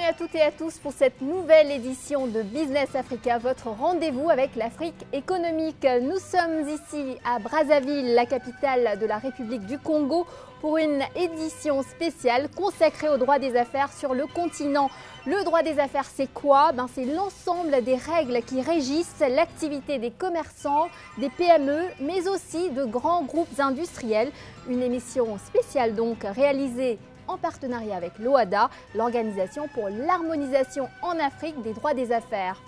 à toutes et à tous pour cette nouvelle édition de Business Africa, votre rendez-vous avec l'Afrique économique. Nous sommes ici à Brazzaville, la capitale de la République du Congo, pour une édition spéciale consacrée au droit des affaires sur le continent. Le droit des affaires, c'est quoi? C'est l'ensemble des règles qui régissent l'activité des commerçants, des PME, mais aussi de grands groupes industriels. Une émission spéciale donc réalisée en partenariat avec l'OHADA, l'Organisation pour l'harmonisation en Afrique des droits des affaires.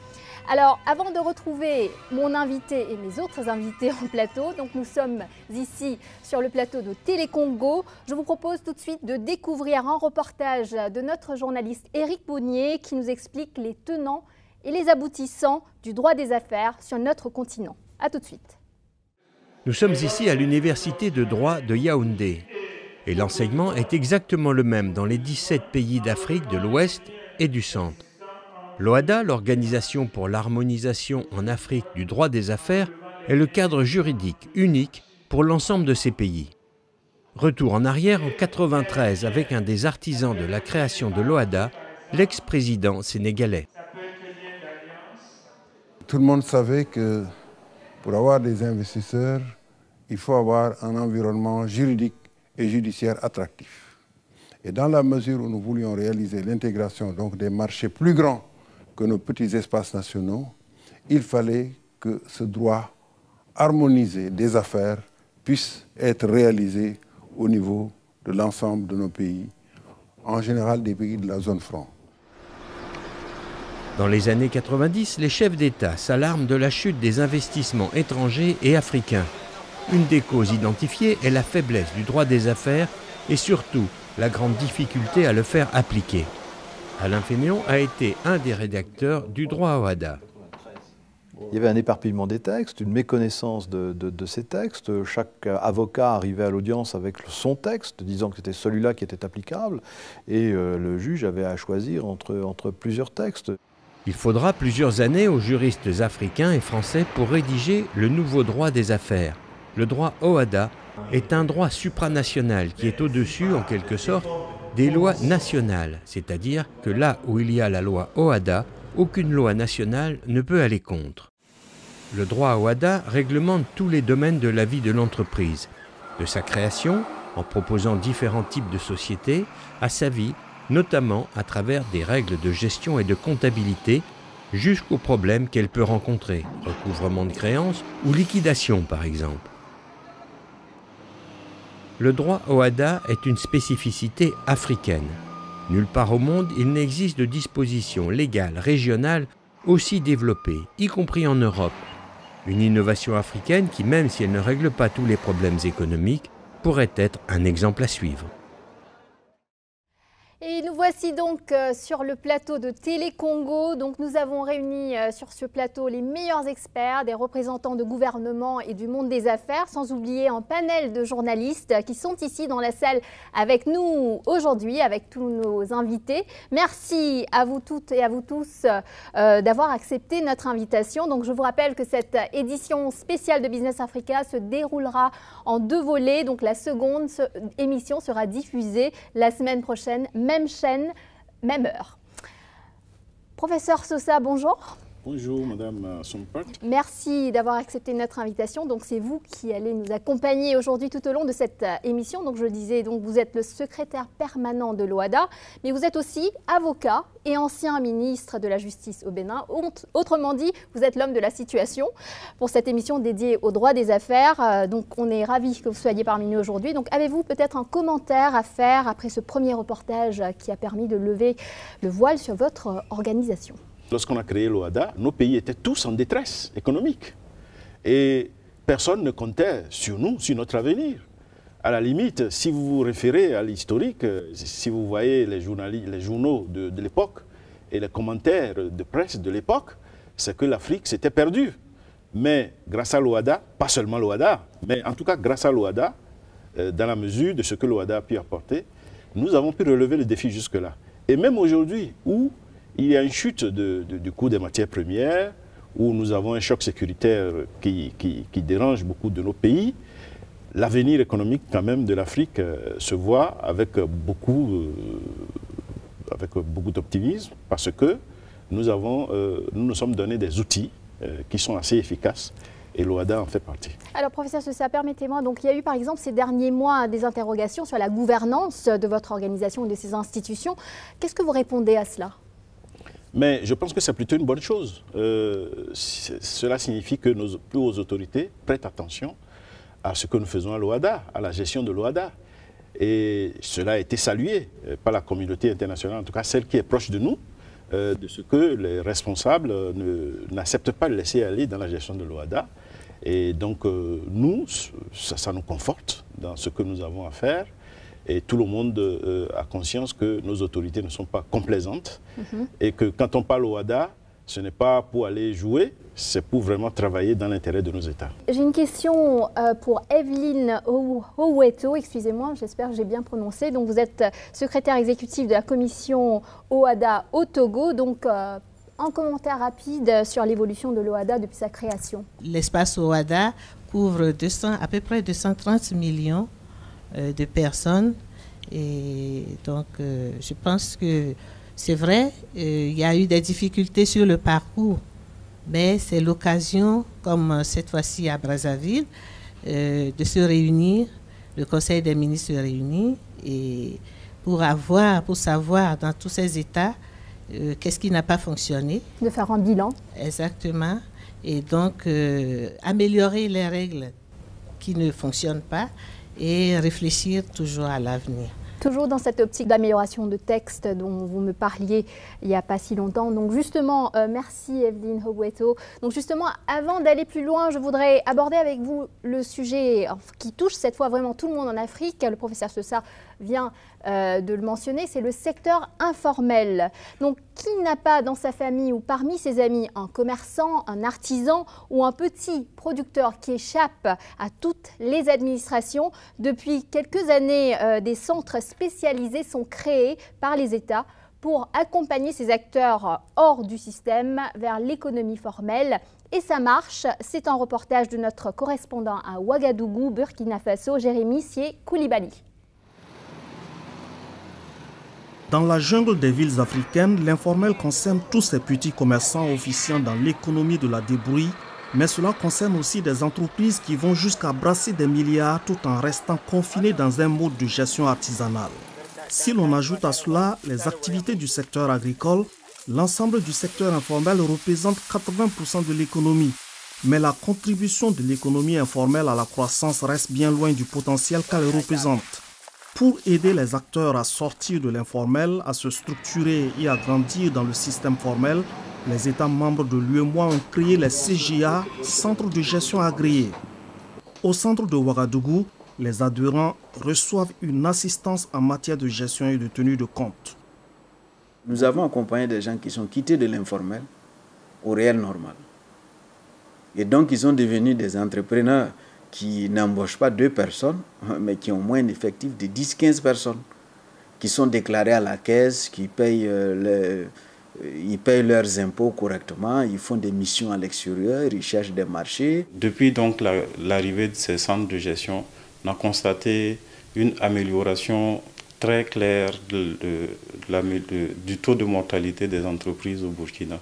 Alors, avant de retrouver mon invité et mes autres invités en plateau, donc nous sommes ici sur le plateau de Télé Congo. Je vous propose tout de suite de découvrir un reportage de notre journaliste Éric Bonnier qui nous explique les tenants et les aboutissants du droit des affaires sur notre continent. A tout de suite. Nous sommes ici à l'Université de droit de Yaoundé. Et l'enseignement est exactement le même dans les 17 pays d'Afrique de l'Ouest et du Centre. L'OHADA, l'Organisation pour l'harmonisation en Afrique du droit des affaires, est le cadre juridique unique pour l'ensemble de ces pays. Retour en arrière en 1993 avec un des artisans de la création de l'OHADA, l'ex-président sénégalais. Tout le monde savait que pour avoir des investisseurs, il faut avoir un environnement juridique et judiciaire attractif. Et dans la mesure où nous voulions réaliser l'intégration donc des marchés plus grands que nos petits espaces nationaux, il fallait que ce droit harmonisé des affaires puisse être réalisé au niveau de l'ensemble de nos pays, en général des pays de la zone franc. Dans les années 90, les chefs d'État s'alarment de la chute des investissements étrangers et africains. Une des causes identifiées est la faiblesse du droit des affaires et surtout la grande difficulté à le faire appliquer. Alain Fénéon a été un des rédacteurs du droit OHADA. Il y avait un éparpillement des textes, une méconnaissance de ces textes. Chaque avocat arrivait à l'audience avec son texte, disant que c'était celui-là qui était applicable, et le juge avait à choisir entre plusieurs textes. Il faudra plusieurs années aux juristes africains et français pour rédiger le nouveau droit des affaires. Le droit OHADA est un droit supranational qui est au-dessus, en quelque sorte, des lois nationales. C'est-à-dire que là où il y a la loi OHADA, aucune loi nationale ne peut aller contre. Le droit OHADA réglemente tous les domaines de la vie de l'entreprise, de sa création, en proposant différents types de sociétés, à sa vie, notamment à travers des règles de gestion et de comptabilité, jusqu'aux problèmes qu'elle peut rencontrer, recouvrement de créances ou liquidation par exemple. Le droit OHADA est une spécificité africaine. Nulle part au monde, il n'existe de dispositions légales régionales aussi développées, y compris en Europe. Une innovation africaine qui, même si elle ne règle pas tous les problèmes économiques, pourrait être un exemple à suivre. Et nous voici donc sur le plateau de Télé Congo. Donc nous avons réuni sur ce plateau les meilleurs experts, des représentants de gouvernement et du monde des affaires, sans oublier un panel de journalistes qui sont ici dans la salle avec nous aujourd'hui, avec tous nos invités. Merci à vous toutes et à vous tous d'avoir accepté notre invitation. Donc je vous rappelle que cette édition spéciale de Business Africa se déroulera en 2 volets. Donc la seconde émission sera diffusée la semaine prochaine. Même chaîne, même heure. Professeur Sosa, bonjour. Bonjour Madame Sompat. Merci d'avoir accepté notre invitation. Donc c'est vous qui allez nous accompagner aujourd'hui tout au long de cette émission. Donc je le disais, donc vous êtes le secrétaire permanent de l'OHADA, mais vous êtes aussi avocat et ancien ministre de la Justice au Bénin. Autrement dit, vous êtes l'homme de la situation pour cette émission dédiée aux droits des affaires. Donc on est ravis que vous soyez parmi nous aujourd'hui. Donc avez-vous peut-être un commentaire à faire après ce premier reportage qui a permis de lever le voile sur votre organisation? Lorsqu'on a créé l'OHADA, nos pays étaient tous en détresse économique. Et personne ne comptait sur nous, sur notre avenir. À la limite, si vous vous référez à l'historique, si vous voyez les journaux de l'époque et les commentaires de presse de l'époque, c'est que l'Afrique s'était perdue. Mais grâce à l'OHADA, pas seulement l'OHADA, mais en tout cas grâce à l'OHADA, dans la mesure de ce que l'OHADA a pu apporter, nous avons pu relever le défi jusque-là. Et même aujourd'hui, où il y a une chute du coût des matières premières, où nous avons un choc sécuritaire qui dérange beaucoup de nos pays, l'avenir économique quand même de l'Afrique se voit avec beaucoup avec beaucoup d'optimisme parce que nous nous sommes donné des outils qui sont assez efficaces et l'OHADA en fait partie. Alors professeur Sosa, permettez-moi, donc il y a eu par exemple ces derniers mois des interrogations sur la gouvernance de votre organisation et de ces institutions. Qu'est-ce que vous répondez à cela? Mais je pense que c'est plutôt une bonne chose. Cela signifie que nos plus hautes autorités prêtent attention à ce que nous faisons à l'OHADA, à la gestion de l'OHADA. Et cela a été salué par la communauté internationale, en tout cas celle qui est proche de nous, de ce que les responsables n'acceptent pas de laisser aller dans la gestion de l'OHADA. Et donc nous, ça nous conforte dans ce que nous avons à faire. Et tout le monde a conscience que nos autorités ne sont pas complaisantes et que quand on parle OHADA, ce n'est pas pour aller jouer, c'est pour vraiment travailler dans l'intérêt de nos États. J'ai une question pour Evelyne Owueto, excusez-moi, j'espère que j'ai bien prononcé. Donc vous êtes secrétaire exécutive de la commission OHADA au Togo. Donc un commentaire rapide sur l'évolution de l'OHADA depuis sa création. L'espace OHADA couvre à peu près 230 millions de personnes. Et donc je pense que c'est vrai, il y a eu des difficultés sur le parcours, mais c'est l'occasion, comme cette fois-ci à Brazzaville, de se réunir, le Conseil des ministres se réunit, et pour savoir dans tous ces États qu'est-ce qui n'a pas fonctionné. De faire un bilan. Exactement. Et donc améliorer les règles qui ne fonctionnent pas et réfléchir toujours à l'avenir. Toujours dans cette optique d'amélioration de texte dont vous me parliez il n'y a pas si longtemps. Donc justement, merci Evelyne Owueto. Donc justement, avant d'aller plus loin, je voudrais aborder avec vous le sujet qui touche cette fois vraiment tout le monde en Afrique. Le professeur Sosa vient de le mentionner, c'est le secteur informel. Donc qui n'a pas dans sa famille ou parmi ses amis un commerçant, un artisan ou un petit producteur qui échappe à toutes les administrations? Depuis quelques années, des centres spécialisés sont créés par les États pour accompagner ces acteurs hors du système vers l'économie formelle. Et ça marche, c'est un reportage de notre correspondant à Ouagadougou, Burkina Faso, Jérémy Sié-Koulibaly. Dans la jungle des villes africaines, l'informel concerne tous ces petits commerçants officiant dans l'économie de la débrouille, mais cela concerne aussi des entreprises qui vont jusqu'à brasser des milliards tout en restant confinés dans un mode de gestion artisanale. Si l'on ajoute à cela les activités du secteur agricole, l'ensemble du secteur informel représente 80% de l'économie. Mais la contribution de l'économie informelle à la croissance reste bien loin du potentiel qu'elle représente. Pour aider les acteurs à sortir de l'informel, à se structurer et à grandir dans le système formel, les États membres de l'UEMOA ont créé les CGA, Centres de gestion agréés. Au centre de Ouagadougou, les adhérents reçoivent une assistance en matière de gestion et de tenue de compte. Nous avons accompagné des gens qui sont quittés de l'informel au réel normal. Et donc, ils sont devenus des entrepreneurs qui n'embauchent pas 2 personnes, mais qui ont au moins un effectif de 10-15 personnes, qui sont déclarés à la caisse, qui payent, ils payent leurs impôts correctement, ils font des missions à l'extérieur, ils cherchent des marchés. Depuis donc l'arrivée de ces centres de gestion, on a constaté une amélioration très claire du taux de mortalité des entreprises au Burkina.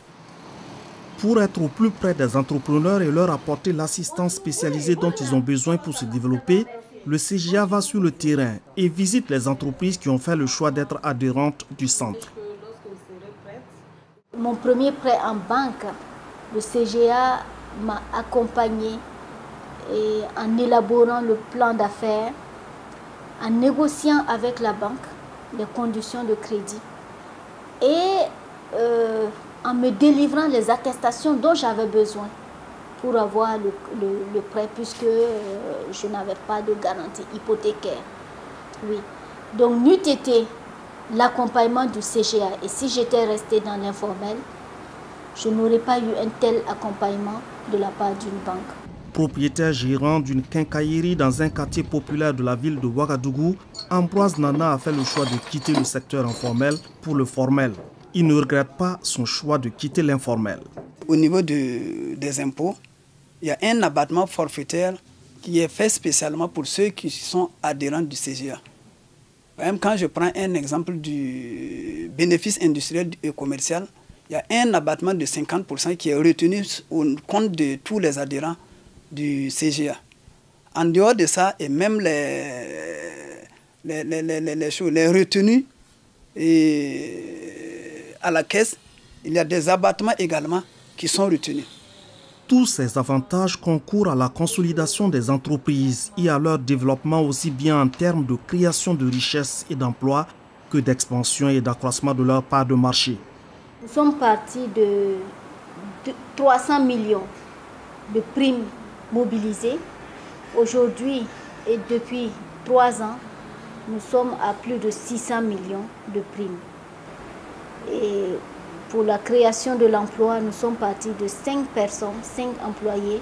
Pour être au plus près des entrepreneurs et leur apporter l'assistance spécialisée dont ils ont besoin pour se développer, le CGA va sur le terrain et visite les entreprises qui ont fait le choix d'être adhérentes du centre. Mon premier prêt en banque, le CGA m'a accompagné en élaborant le plan d'affaires, en négociant avec la banque les conditions de crédit et en me délivrant les attestations dont j'avais besoin pour avoir le prêt, puisque je n'avais pas de garantie hypothécaire. Oui. Donc, n'eût été l'accompagnement du CGA, et si j'étais restée dans l'informel, je n'aurais pas eu un tel accompagnement de la part d'une banque. Propriétaire gérant d'une quincaillerie dans un quartier populaire de la ville de Ouagadougou, Ambroise Nana a fait le choix de quitter le secteur informel pour le formel. Il ne regrette pas son choix de quitter l'informel. Au niveau des impôts, il y a un abattement forfaitaire qui est fait spécialement pour ceux qui sont adhérents du CGA. Par exemple, quand je prends un exemple du bénéfice industriel et commercial, il y a un abattement de 50% qui est retenu au compte de tous les adhérents du CGA. En dehors de ça, et même les retenues à la caisse, il y a des abattements également qui sont retenus. Tous ces avantages concourent à la consolidation des entreprises et à leur développement aussi bien en termes de création de richesses et d'emplois que d'expansion et d'accroissement de leur part de marché. Nous sommes partis de 300 millions de primes mobilisées. Aujourd'hui et depuis 3 ans, nous sommes à plus de 600 millions de primes. Et pour la création de l'emploi, nous sommes partis de 5 personnes, 5 employés.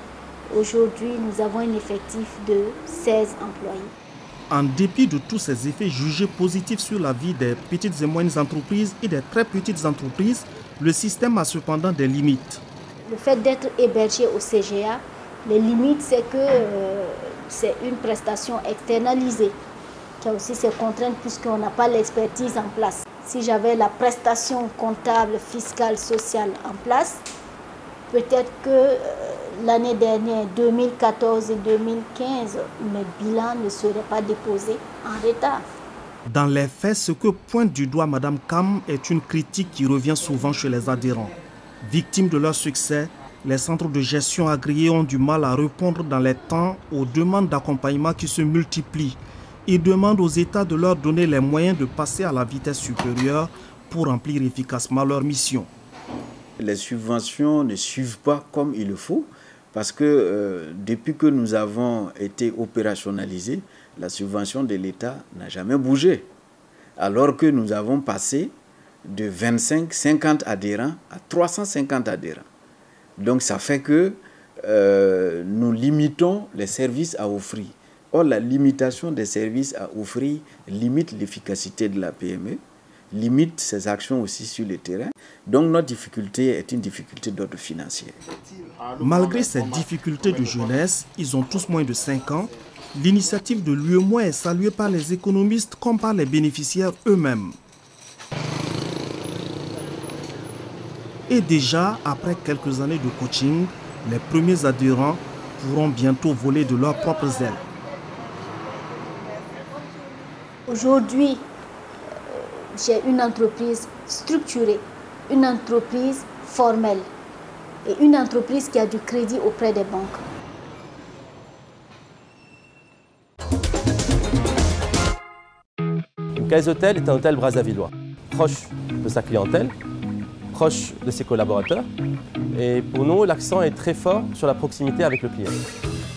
Aujourd'hui, nous avons un effectif de 16 employés. En dépit de tous ces effets jugés positifs sur la vie des petites et moyennes entreprises et des très petites entreprises, le système a cependant des limites. Le fait d'être hébergé au CGA, les limites, c'est que c'est une prestation externalisée, qui a aussi ses contraintes puisqu'on n'a pas l'expertise en place. Si j'avais la prestation comptable, fiscale, sociale en place, peut-être que l'année dernière, 2014 et 2015, mes bilans ne seraient pas déposés en retard. Dans les faits, ce que pointe du doigt Mme Kam est une critique qui revient souvent chez les adhérents. Victimes de leur succès, les centres de gestion agréés ont du mal à répondre dans les temps aux demandes d'accompagnement qui se multiplient. Ils demandent aux États de leur donner les moyens de passer à la vitesse supérieure pour remplir efficacement leur mission. Les subventions ne suivent pas comme il le faut parce que depuis que nous avons été opérationnalisés, la subvention de l'État n'a jamais bougé. Alors que nous avons passé de 25-50 adhérents à 350 adhérents. Donc ça fait que nous limitons les services à offrir. Or, la limitation des services à offrir limite l'efficacité de la PME, limite ses actions aussi sur le terrain. Donc notre difficulté est une difficulté d'ordre financier. Malgré ces difficultés de jeunesse, ils ont tous moins de 5 ans. L'initiative de l'UEMOA est saluée par les économistes comme par les bénéficiaires eux-mêmes. Et déjà, après quelques années de coaching, les premiers adhérents pourront bientôt voler de leurs propres ailes. Aujourd'hui, j'ai une entreprise structurée, une entreprise formelle et une entreprise qui a du crédit auprès des banques. Mikaëls Hôtel est un hôtel brazzavillois, proche de sa clientèle, proche de ses collaborateurs. Et pour nous, l'accent est très fort sur la proximité avec le client.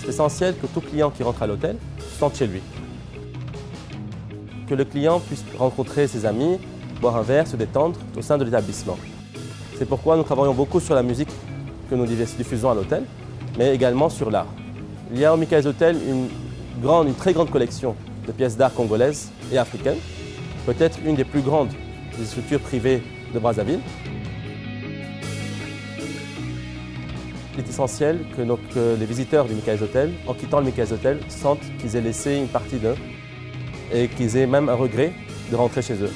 C'est essentiel que tout client qui rentre à l'hôtel se sente chez lui. Que le client puisse rencontrer ses amis, boire un verre, se détendre au sein de l'établissement. C'est pourquoi nous travaillons beaucoup sur la musique que nous diffusons à l'hôtel, mais également sur l'art. Il y a au Mikaëls Hôtel une très grande collection de pièces d'art congolaises et africaines, peut-être une des plus grandes des structures privées de Brazzaville. Il est essentiel que les visiteurs du Mikaëls Hôtel, en quittant le Mikaëls Hôtel, sentent qu'ils aient laissé une partie d'eux et qu'ils aient même un regret de rentrer chez eux.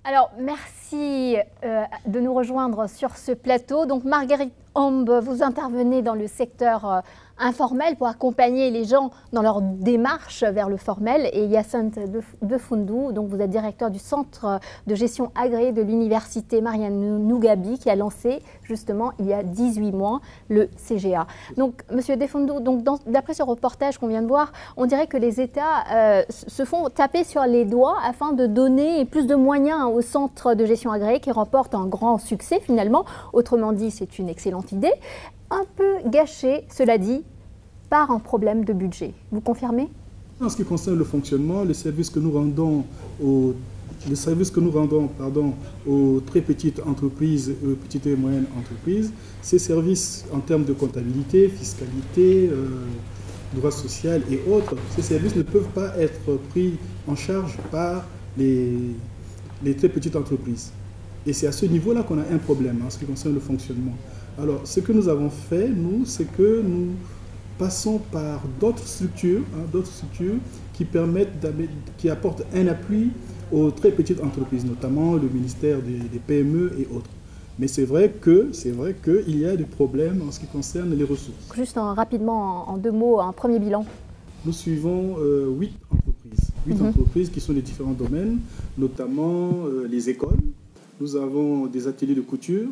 Alors, merci de nous rejoindre sur ce plateau. Donc, Marguerite Ombe, vous intervenez dans le secteur informel pour accompagner les gens dans leur démarche vers le formel. Et Hyacinthe Defoundou, donc vous êtes directeur du centre de gestion agréé de l'université Mariano Nougabi qui a lancé justement il y a 18 mois le CGA. Donc, Monsieur Defoundou, d'après ce reportage qu'on vient de voir, on dirait que les États se font taper sur les doigts afin de donner plus de moyens au centre de gestion agréé qui remporte un grand succès finalement. Autrement dit, c'est une excellente idée. Un peu gâché, cela dit, par un problème de budget. Vous confirmez? En ce qui concerne le fonctionnement, les services que nous rendons aux très petites entreprises, petites et moyennes entreprises, ces services en termes de comptabilité, fiscalité, droit social et autres, ces services ne peuvent pas être pris en charge par les très petites entreprises. Et c'est à ce niveau-là qu'on a un problème en ce qui concerne le fonctionnement. Alors, ce que nous avons fait, nous, c'est que nous passons par d'autres structures qui qui apportent un appui aux très petites entreprises, notamment le ministère des PME et autres. Mais c'est vrai qu'il y a des problèmes en ce qui concerne les ressources. Juste rapidement, en 2 mots, un premier bilan. Nous suivons 8 entreprises. 8 entreprises qui sont des différents domaines, notamment les écoles. Nous avons des ateliers de couture,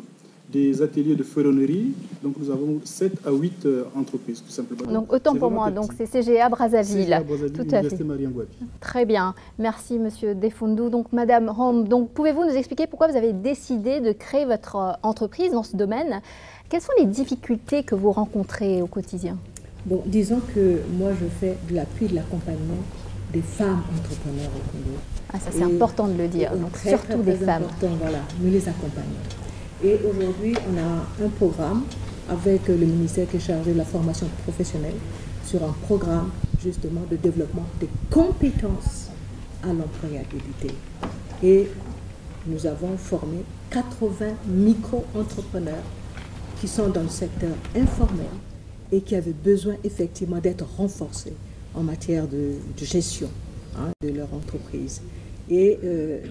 des ateliers de ferronnerie. Donc nous avons 7 à 8 entreprises, tout simplement. Donc autant pour moi, donc c'est CGA Brazzaville. CGA Brazzaville, tout à fait. Très bien, merci Monsieur Defondou. Donc Madame Rom, donc pouvez-vous nous expliquer pourquoi vous avez décidé de créer votre entreprise dans ce domaine? Quelles sont les difficultés que vous rencontrez au quotidien? Bon, disons que moi je fais de l'appui et de l'accompagnement des femmes entrepreneurs au Congo. Ah, ça c'est important de le dire, donc surtout des femmes. Voilà, nous les accompagnons. Et aujourd'hui, on a un programme avec le ministère qui est chargé de la formation professionnelle sur un programme justement de développement des compétences à l'employabilité. Et nous avons formé 80 micro-entrepreneurs qui sont dans le secteur informel et qui avaient besoin effectivement d'être renforcés en matière de gestion de leur entreprise. Et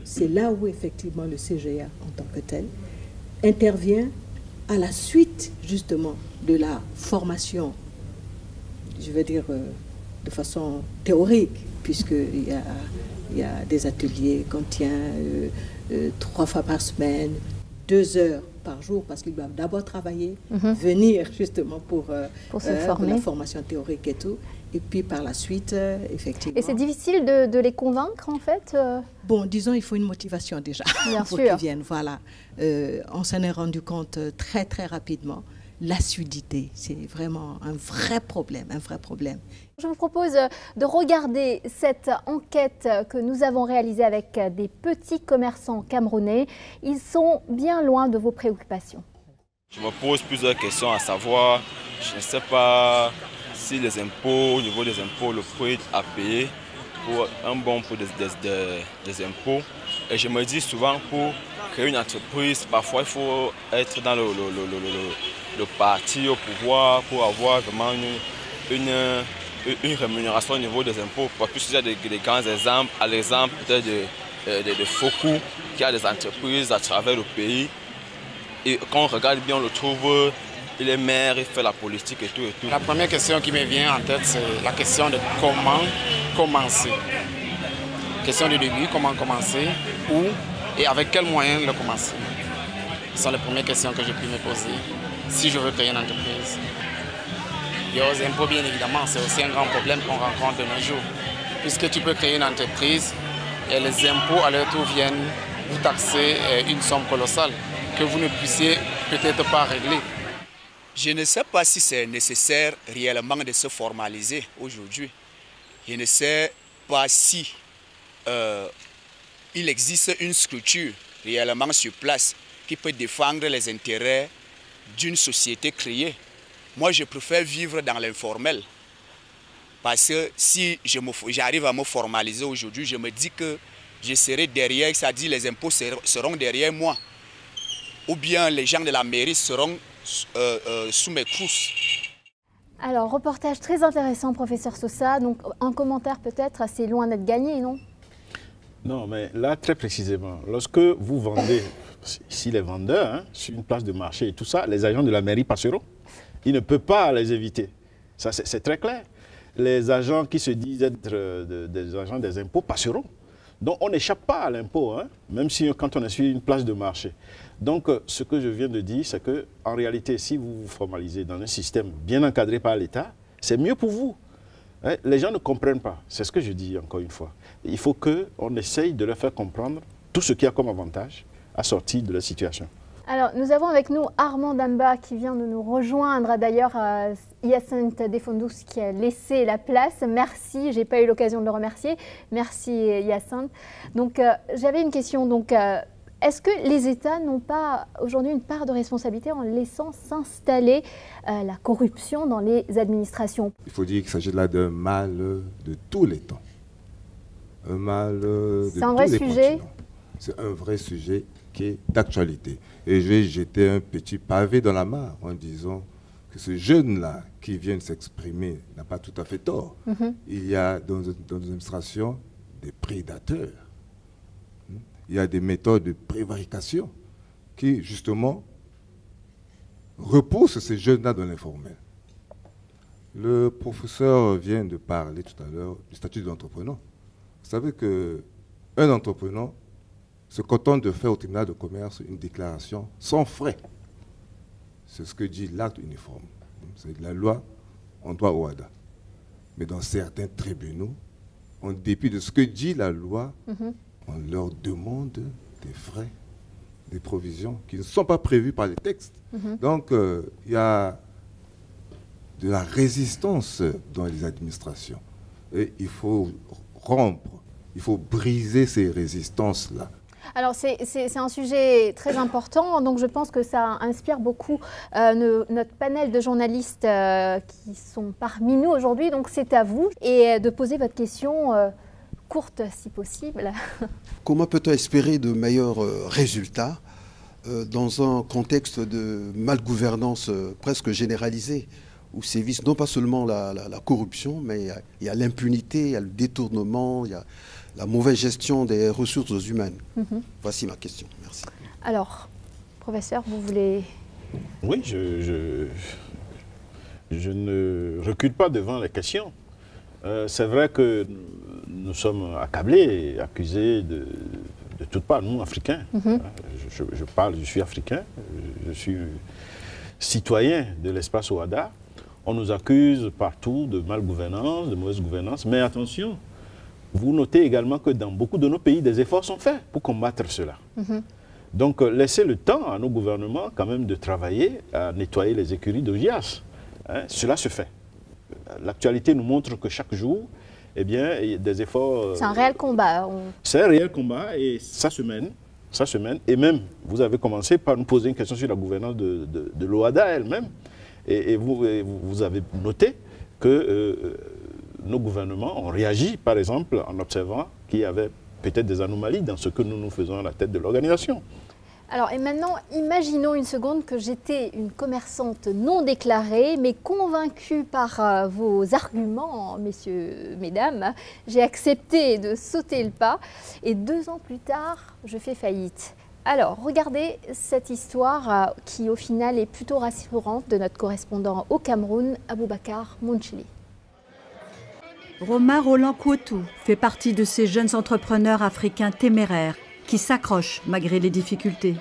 c'est là où effectivement le CGA en tant que tel intervient à la suite justement de la formation, je veux dire de façon théorique, puisqu'il y a des ateliers qu'on tient 3 fois par semaine, 2 heures par jour, parce qu'ils doivent d'abord travailler, venir justement pour se former. La formation théorique et tout. Et puis par la suite, effectivement... Et c'est difficile de les convaincre en fait Bon, disons, il faut une motivation déjà pour qu'ils viennent. Voilà. On s'en est rendu compte très très rapidement. L'assiduité, c'est vraiment un vrai problème, Je vous propose de regarder cette enquête que nous avons réalisée avec des petits commerçants camerounais. Ils sont bien loin de vos préoccupations. Je me pose plusieurs questions, à savoir, je ne sais pas si les impôts, au niveau des impôts, le prix à payer pour un bon prix des impôts. Et je me dis souvent, pour créer une entreprise, parfois il faut être dans le parti au pouvoir pour avoir vraiment une rémunération au niveau des impôts. Parce qu'il y a des grands exemples, à l'exemple peut-être de Fokou, qui a des entreprises à travers le pays. Et quand on regarde bien, on le trouve, il est maire, il fait la politique et tout et tout. La première question qui me vient en tête, c'est la question de comment commencer. Question de début, comment commencer, où et avec quels moyens le commencer. Ce sont les premières questions que je peux me poser si je veux créer une entreprise. Et aux impôts, bien évidemment, c'est aussi un grand problème qu'on rencontre de nos jours. Puisque tu peux créer une entreprise et les impôts à leur tour viennent vous taxer une somme colossale que vous ne puissiez peut-être pas régler. Je ne sais pas si c'est nécessaire réellement de se formaliser aujourd'hui. Je ne sais pas si il existe une structure réellement sur place qui peut défendre les intérêts d'une société créée. Moi, je préfère vivre dans l'informel. Parce que si j'arrive à me formaliser aujourd'hui, je me dis que je serai derrière, c'est-à-dire les impôts seront derrière moi. Ou bien les gens de la mairie seront sous mes trousses. Alors, reportage très intéressant, professeur Sosa. Donc, un commentaire peut-être, c'est loin d'être gagné, non? Non, mais là, très précisément, lorsque vous vendez, ici les vendeurs, sur une place de marché et tout ça, les agents de la mairie passeront. Ils ne peuvent pas les éviter. Ça, c'est très clair. Les agents qui se disent être des agents des impôts passeront. Donc, on n'échappe pas à l'impôt, même si quand on est sur une place de marché. Donc, ce que je viens de dire, c'est qu'en réalité, si vous vous formalisez dans un système bien encadré par l'État, c'est mieux pour vous. Les gens ne comprennent pas. C'est ce que je dis encore une fois. Il faut qu'on essaye de leur faire comprendre tout ce qu'il y a comme avantage à sortir de la situation. Alors, nous avons avec nous Armand Damba qui vient de nous rejoindre. D'ailleurs, Hyacinthe Defondou qui a laissé la place. Merci, je n'ai pas eu l'occasion de le remercier. Merci Hyacinthe. Donc, j'avais une question. Donc, est-ce que les États n'ont pas aujourd'hui une part de responsabilité en laissant s'installer la corruption dans les administrations? Il faut dire qu'il s'agit là d'un mal de tous les temps. Un mal de tous les continents. c'est un vrai sujet qui est d'actualité. Et je vais jeter un petit pavé dans la mare en disant que ce jeune-là qui vient de s'exprimer n'a pas tout à fait tort. Il y a dans l'administration des prédateurs. Il y a des méthodes de prévarication qui, justement, repoussent ces jeunes-là dans l'informel. Le professeur vient de parler tout à l'heure du statut de l'entrepreneur. Vous savez qu'un entrepreneur se contente de faire au tribunal de commerce une déclaration sans frais. C'est ce que dit l'acte uniforme. C'est la loi en droit OHADA. Mais dans certains tribunaux, en dépit de ce que dit la loi, on leur demande des frais, des provisions qui ne sont pas prévues par les textes. Donc, il y a de la résistance dans les administrations. Et il faut rompre, il faut briser ces résistances-là. Alors c'est un sujet très important, donc je pense que ça inspire beaucoup notre panel de journalistes qui sont parmi nous aujourd'hui. Donc c'est à vous et de poser votre question courte si possible. Comment peut-on espérer de meilleurs résultats dans un contexte de malgouvernance presque généralisée, où sévissent non pas seulement la corruption, mais il y a l'impunité, il y a le détournement, il y a la mauvaise gestion des ressources humaines. Voici ma question. Merci. Alors, professeur, vous voulez... Oui, je ne recule pas devant les questions. C'est vrai que nous sommes accablés et accusés de toutes parts, nous, Africains. Je suis africain, je suis citoyen de l'espace OHADA. On nous accuse partout de malgouvernance, de mauvaise gouvernance, mais attention, vous notez également que dans beaucoup de nos pays, des efforts sont faits pour combattre cela. Donc, laissez le temps à nos gouvernements quand même de travailler à nettoyer les écuries d'OGIAS. Cela se fait. L'actualité nous montre que chaque jour, eh bien, il y a des efforts... C'est un réel combat. C'est un réel combat et ça se mène. Ça se mène. Et même, vous avez commencé par nous poser une question sur la gouvernance de l'OHADA elle-même. Et vous avez noté que nos gouvernements ont réagi, par exemple, en observant qu'il y avait peut-être des anomalies dans ce que nous faisons à la tête de l'organisation. Alors, et maintenant, imaginons une seconde que j'étais une commerçante non déclarée, mais convaincue par vos arguments, messieurs, mesdames, j'ai accepté de sauter le pas et 2 ans plus tard, je fais faillite. Alors, regardez cette histoire qui, au final, est plutôt rassurante de notre correspondant au Cameroun, Aboubacar Mounchili. Romain Roland Kouotou fait partie de ces jeunes entrepreneurs africains téméraires qui s'accrochent malgré les difficultés.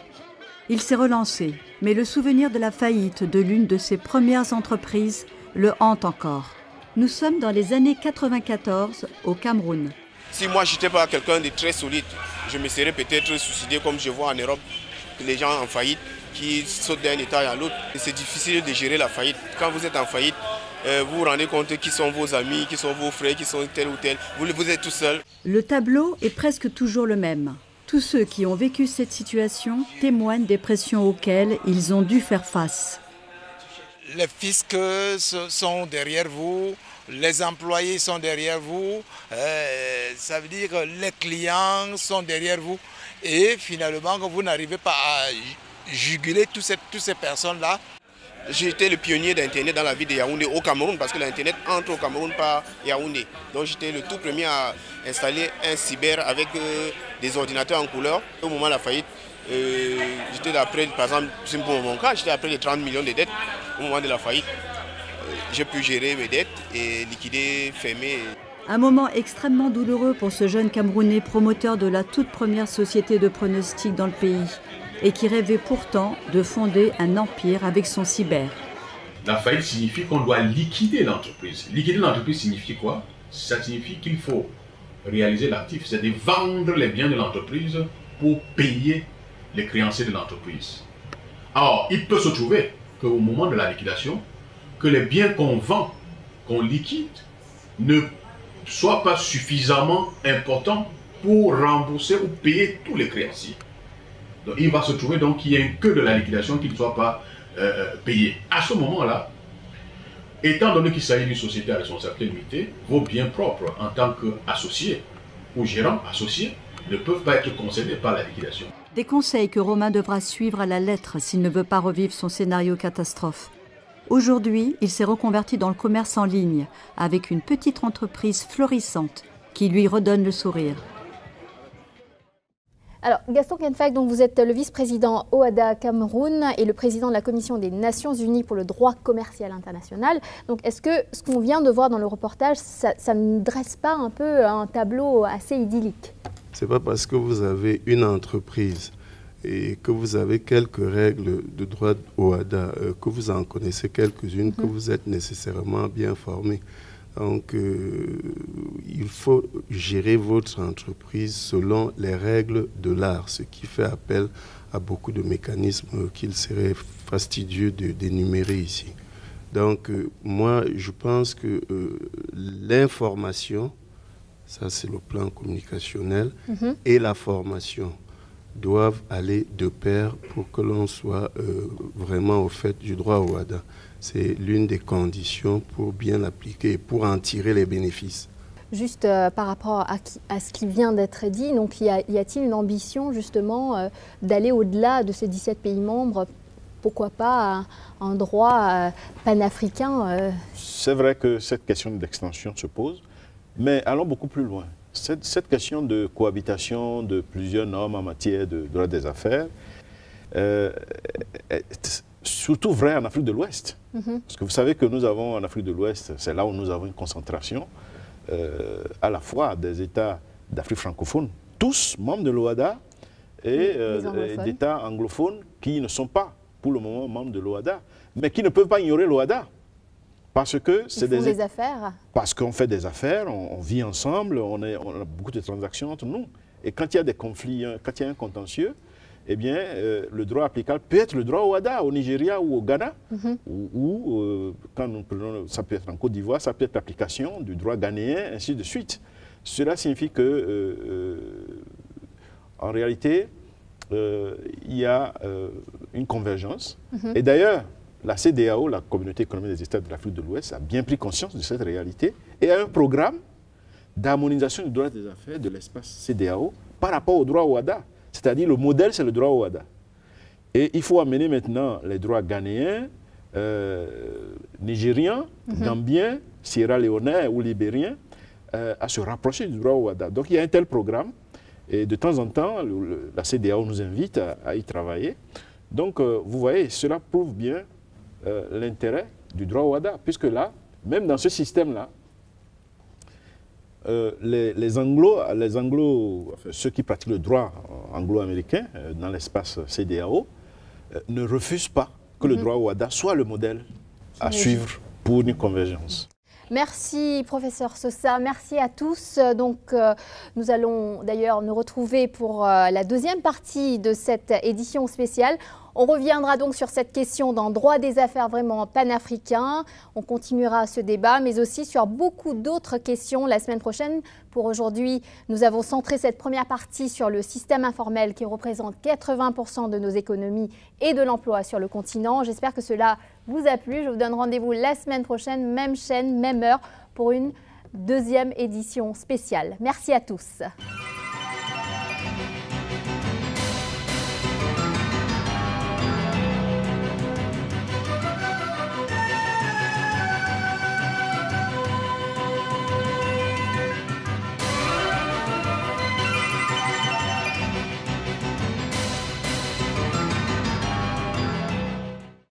Il s'est relancé, mais le souvenir de la faillite de l'une de ses premières entreprises le hante encore. Nous sommes dans les années 94 au Cameroun. Si moi, je n'étais pas quelqu'un de très solide, je me serais peut-être suicidé comme je vois en Europe, les gens en faillite qui sautent d'un état à l'autre. C'est difficile de gérer la faillite. Quand vous êtes en faillite, vous vous rendez compte qui sont vos amis, qui sont vos frères, qui sont tel ou tel. Vous êtes tout seul. Le tableau est presque toujours le même. Tous ceux qui ont vécu cette situation témoignent des pressions auxquelles ils ont dû faire face. Les fiscs sont derrière vous, les employés sont derrière vous, ça veut dire que les clients sont derrière vous. Et finalement, vous n'arrivez pas à juguler toutes ces personnes-là. J'ai été le pionnier d'Internet dans la ville de Yaoundé au Cameroun parce que l'Internet entre au Cameroun par Yaoundé. Donc j'étais le tout premier à installer un cyber avec des ordinateurs en couleur. Au moment de la faillite, j'étais après, par exemple, pour mon cas, j'étais après les 30 millions de dettes. Au moment de la faillite, j'ai pu gérer mes dettes et liquider, fermer. Un moment extrêmement douloureux pour ce jeune Camerounais promoteur de la toute première société de pronostic dans le pays et qui rêvait pourtant de fonder un empire avec son cyber. La faillite signifie qu'on doit liquider l'entreprise. Liquider l'entreprise signifie quoi? Ça signifie qu'il faut réaliser l'actif, c'est-à-dire vendre les biens de l'entreprise pour payer les créanciers de l'entreprise. Alors, il peut se trouver qu'au moment de la liquidation, que les biens qu'on vend, qu'on liquide, ne soient pas suffisamment importants pour rembourser ou payer tous les créanciers. Donc, il va se trouver donc qu'il y a une queue de la liquidation qui ne soit pas payée. À ce moment-là, étant donné qu'il s'agit d'une société à responsabilité limitée, vos biens propres en tant qu'associé ou gérant associé ne peuvent pas être concernés par la liquidation. Des conseils que Romain devra suivre à la lettre s'il ne veut pas revivre son scénario catastrophe. Aujourd'hui, il s'est reconverti dans le commerce en ligne avec une petite entreprise florissante qui lui redonne le sourire. Alors, Gaston Kenfak, donc vous êtes le vice-président OHADA Cameroun et le président de la Commission des Nations Unies pour le droit commercial international. Donc, est-ce que ce qu'on vient de voir dans le reportage, ça ne dresse pas un peu un tableau assez idyllique? C'est pas parce que vous avez une entreprise et que vous avez quelques règles de droit OHADA, que vous en connaissez quelques-unes, que vous êtes nécessairement bien formé. Donc, il faut gérer votre entreprise selon les règles de l'art, ce qui fait appel à beaucoup de mécanismes qu'il serait fastidieux d'énumérer ici. Donc, moi, je pense que l'information, ça c'est le plan communicationnel, et la formation doivent aller de pair pour que l'on soit vraiment au fait du droit OHADA. C'est l'une des conditions pour bien l'appliquer et pour en tirer les bénéfices. Juste par rapport à ce qui vient d'être dit, donc y a-t-il une ambition justement d'aller au-delà de ces 17 pays membres? Pourquoi pas un droit panafricain C'est vrai que cette question d'extension se pose, mais allons beaucoup plus loin. Cette question de cohabitation de plusieurs normes en matière de droit des affaires est surtout vrai en Afrique de l'Ouest. Parce que vous savez que nous avons en Afrique de l'Ouest, c'est là où nous avons une concentration à la fois des États d'Afrique francophone, tous membres de l'OHADA, et d'États anglophones qui ne sont pas pour le moment membres de l'OHADA, mais qui ne peuvent pas ignorer l'OHADA. Parce que c'est des affaires. Parce qu'on fait des affaires, on vit ensemble, on a beaucoup de transactions entre nous. Et quand il y a des conflits, quand il y a un contentieux, eh bien, le droit applicable peut être le droit OHADA au Nigeria ou au Ghana, ou quand nous prenons, ça peut être en Côte d'Ivoire, ça peut être l'application du droit ghanéen, ainsi de suite. Cela signifie que, en réalité, il y a une convergence. Et d'ailleurs, la CEDEAO, la Communauté économique des États de l'Afrique de l'Ouest, a bien pris conscience de cette réalité et a un programme d'harmonisation du droit des affaires de l'espace CEDEAO par rapport au droit OHADA. C'est-à-dire le modèle, c'est le droit OHADA. Et il faut amener maintenant les droits ghanéens, nigériens, gambiens, sierra-léonais ou libériens à se rapprocher du droit OHADA. Donc il y a un tel programme et de temps en temps, la CEDEAO nous invite à y travailler. Donc vous voyez, cela prouve bien l'intérêt du droit OHADA, puisque là, même dans ce système-là, les anglo, enfin, ceux qui pratiquent le droit anglo-américain dans l'espace CEDEAO, ne refusent pas que le droit OHADA soit le modèle à suivre pour une convergence. Merci professeur Sosa, merci à tous. Donc nous allons d'ailleurs nous retrouver pour la deuxième partie de cette édition spéciale. On reviendra donc sur cette question d'un droit des affaires vraiment panafricain. On continuera ce débat, mais aussi sur beaucoup d'autres questions la semaine prochaine. Pour aujourd'hui, nous avons centré cette première partie sur le système informel qui représente 80% de nos économies et de l'emploi sur le continent. J'espère que cela vous a plu. Je vous donne rendez-vous la semaine prochaine, même chaîne, même heure, pour une deuxième édition spéciale. Merci à tous.